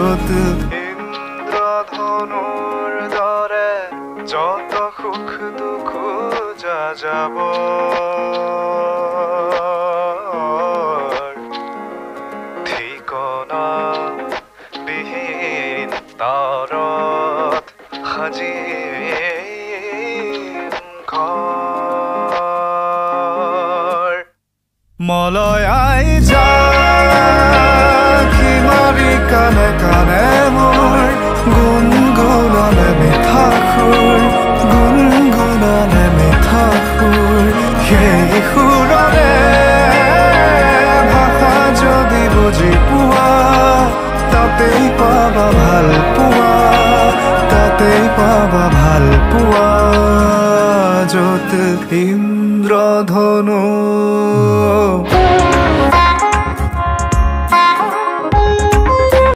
য'ত ইন্দ্ৰধনুৰ দৰে যত সুখ দুখ যাব ঠিকনা বিহীন তাৰত সাজিম ঘৰ মলয়াই যাকি মাৰি কানে কানে মোৰ গুণগুণনে মিঠা সুৰ গুণগুণনে মিঠা সুৰ সেই সুৰৰে ভাষা যদি বুজি পোৱা তাতেই পাবা ভাল পোৱা তাতেই পাবা ভাল পোৱা য'ত ইন্দ্ৰধনু